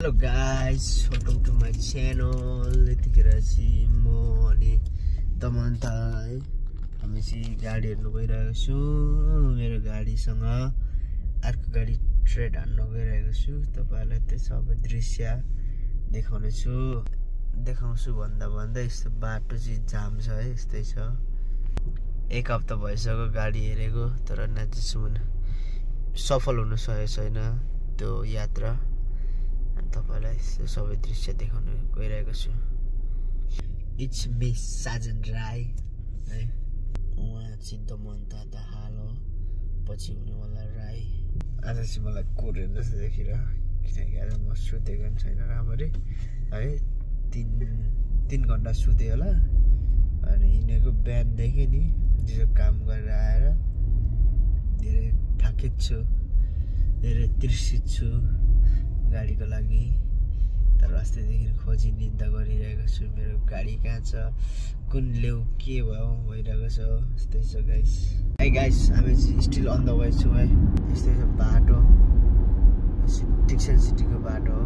Hello guys, welcome to my channel. यतिखेर चाहिँ म अनि तमन्ता है हामी चाहिँ गाडी हेर्नु गइरहेको छु। मेरो गाडीसँग अर्को गाडी ट्रेड हान्न गइरहेको छु। तपाईहरुलाई त्यो सबै दृश्य देखाउँछु भन्दा भन्दै यस्तो बाटो चाहिँ जाम छ है, यस्तै छ। एक हप्ता भइसक्यो गाडी हेरेको, तर नजिसम्म सफल हुन सकेको छैन त्यो यात्रा। तपाईलाई सबै दृश्य देखाउन गइरहेको छु। इट्स मी साजन राई है, उहाँ चाहिँ तमन्ता दाहाल हो, पछि हुनेवाला राई। आज चाहिँ मलाई कोरियन जस्तो देखिरह, किनकि आज म सुतेको पनि छैन राम्ररी है। 3 घन्टा सुते होला अनि हिँडेको बिहानदेखि नि जो काम गरेर आएर धेरै थाकेको छु, धेरै तृषित छु गाडीको लागि। तर अस्तिदेखि खोजी निन्दा गरिरहेको छु, मेरो गाडी कहाँ छ, कुन ल्याउ, के भयो भइरहेको छ। यस्तै छ गाइस। है गाइस, हामी स्टिल अन द वे छौँ है। यस्तै छ बाटो, डिक्सन सिटीको बाटो हो।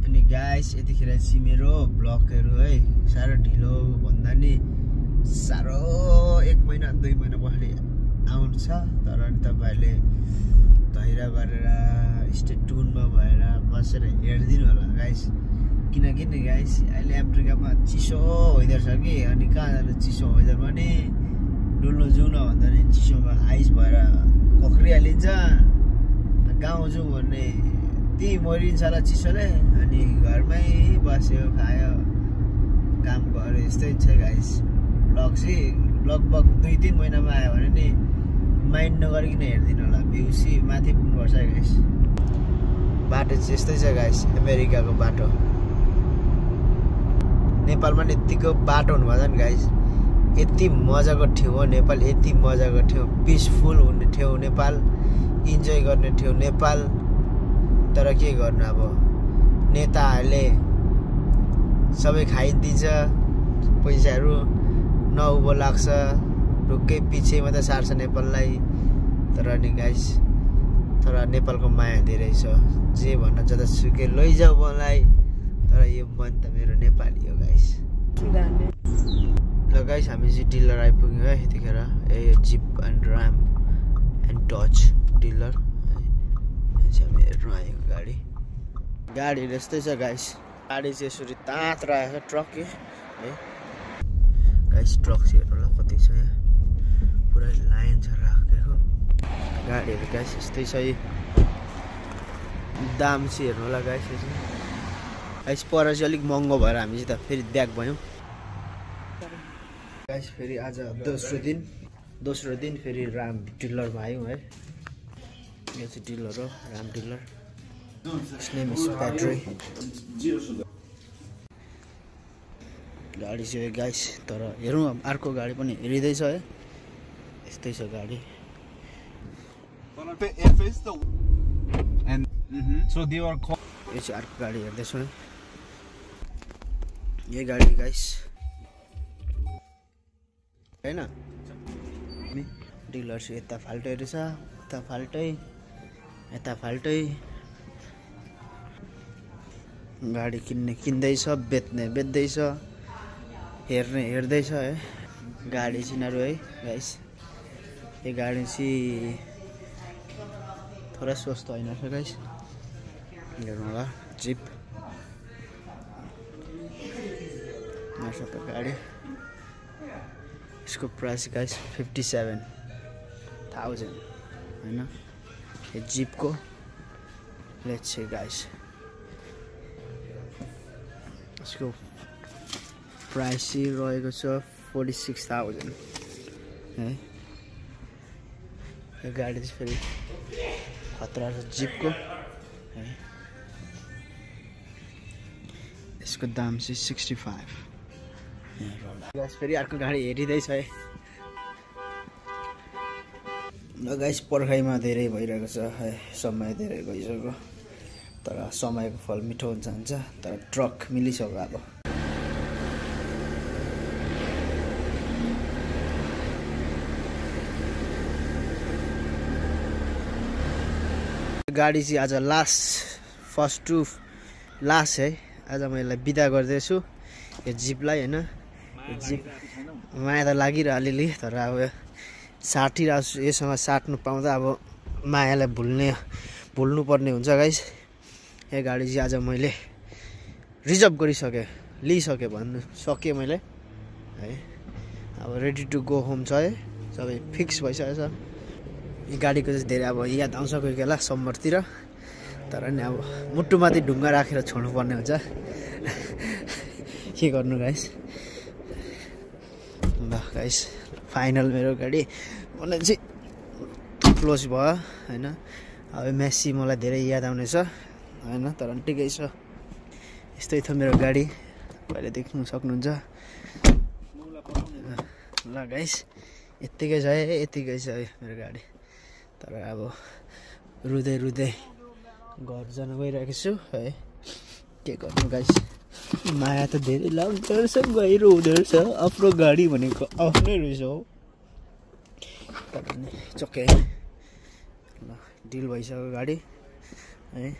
अनि गाइस यतिखेर चाहिँ मेरो ब्लगहरू है साह्रो ढिलो भन्दा नि साह्रो 1 महिना 2 महिना पछाडि आउँछ। तर नि तपाईहरुले धैर्य गरेर स्टे ट्युनमा भएर बसेर हेर्दिनु होला गाइस। किनकि नि गाइस अहिले अमेरिकामा चिसो वेदर छ कि, अनि कहाँ जानु चिसो वेदरमा नि डुल्नु जाउँ न भन्दा नि चिसोमा आइस भएर कक्रिहालिन्छ। गाउँ जाउँ भन्ने ती मरिन्छ होला चिसोले, अनि घरमै बस्यो खायो काम गर्यो। यस्तै छ गाइस। ब्लग चाहिँ लगभग 2-3 महिनामा आयो भने नि माइन्ड नगरिकन हेर्दिनु होला, भ्युसी माथि पुग्नुपर्छ गाइस। बाटो चाहिँ यस्तै छ गाइस, अमेरिकाको बाटो। नेपालमा नि यतिको बाटो हुनुभएको छ नि गाइस, यति मजाको ठाउँ हो नेपाल, यति मजाको ठाउँ, पिसफुल हुने ठाउँ नेपाल, इन्जोय गर्ने ठाउँ नेपाल। तर के गर्नु, अब नेताहरूले सबै खाइदिन्छ, पैसाहरू नउभो लाग्छ, ढुक्कै पछि मात्रै सार्छ नेपाललाई। तर नि गाइस, तर नेपालको माया धेरै छ, जे भन्न जतासुकै लैजाऊ मलाई, तर यो मन त मेरो नेपाली हो गाइस। ल गाइस, हामी चाहिँ डिलर आइपुग्यौँ है यतिखेर। यो zip and RAM and Dutch dealer है, हामी हेर्नु आएको गाडी यस्तै छ गाइस। गाडी चाहिँ यसरी तात राखेको छ, ट्रक है गाइस। ट्रक चाहिँ हेर्नु होला कति छ यहाँ, पुरै लाइन छ राखेको गाडीहरू गाइस। यस्तै छ, दाम चाहिँ हेर्नु होला गाइस। गाइस पर चाहिँ अलिक महँगो भएर हामी चाहिँ त फेरि ब्याक भयौँ गाइस। फेरि आज दोस्रो दिन फेरि राम डिलरमा आयौँ है। यो चाहिँ डिलर हो, Ram dealer. Name is battery. गाडी चाहिँ गाइस, तर हेरौँ अर्को गाडी पनि हेरिँदैछ है। यस्तै छ गाडी। यो चाहिँ अर्को गाडी हेर्दैछौँ है, यही गाडी गाइस होइन। डिलर चाहिँ यता फाल्टै रहेछ, यता फाल्टै। गाडी किन्दैछ, बेच्दैछ, हेर्दैछ है। गाडी चिनाहरू है गाइस। यो गाडी चाहिँ थोरै सस्तो होइन रहेछ गाइस, हेर्नु होला। जिप गाडी, यसको प्राइस गाइस 57,000 होइन। यो जिपको लेट्स से गाइस, यसको प्राइस चाहिँ रहेको छ 46,000 है। यो गाडी चाहिँ फेरि खतरा छ जिपको है। यसको दाम चाहिँ 65। गाइस फेरि अर्को गाडी हेरिँदैछ है। गाइस पर्खाइमा धेरै भइरहेको छ है, समय धेरै गइसक्यो, तर समयको फल मिठो हुन्छ भन्छ। तर ट्रक मिलिसक्यो अब। गाडी चाहिँ आज लास्ट फर्स्ट टु लास्ट है आज म यसलाई बिदा गर्दैछु यो जिपलाई हैन जिप माया त लागिरह्यो अलिअलि तर अब साटिरहेको छु यससँग साट्नु पाउँदा अब मायालाई भुल्नु पर्ने हुन्छ गाइस यो गाडी चाहिँ आज मैले रिजर्भ गरिसकेँ लिइसकेँ भन्नु सकेँ मैले है अब रेडी टु गो होम छ है सबै फिक्स भइसकेको छ यो गाडीको चाहिँ धेरै अब याद आउँछ कोही बेला समरतिर तर नि अब मुटुमाथि ढुङ्गा राखेर छोड्नु पर्ने हुन्छ के गर्नु गाइस ल गाइस फाइनल मेरो गाडी मलाई चाहिँ क्लोज भयो हैन अब मेसी मलाई धेरै याद आउनेछ हैन तर ठिकै छ यस्तै थियो मेरो गाडी अहिले देख्नु सक्नुहुन्छ ल गाइस यतिकै छ मेरो गाडी तर अब रुँदै घर जान गइरहेको छु है के गर्नु गाइस माया त धेरै लाग्दो रहेछ गहिरो हुँदो रहेछ आफ्नो गाडी भनेको आफ्नै रहेछ हो तर नि चक्कै ल डिल भइसक्यो गाडी है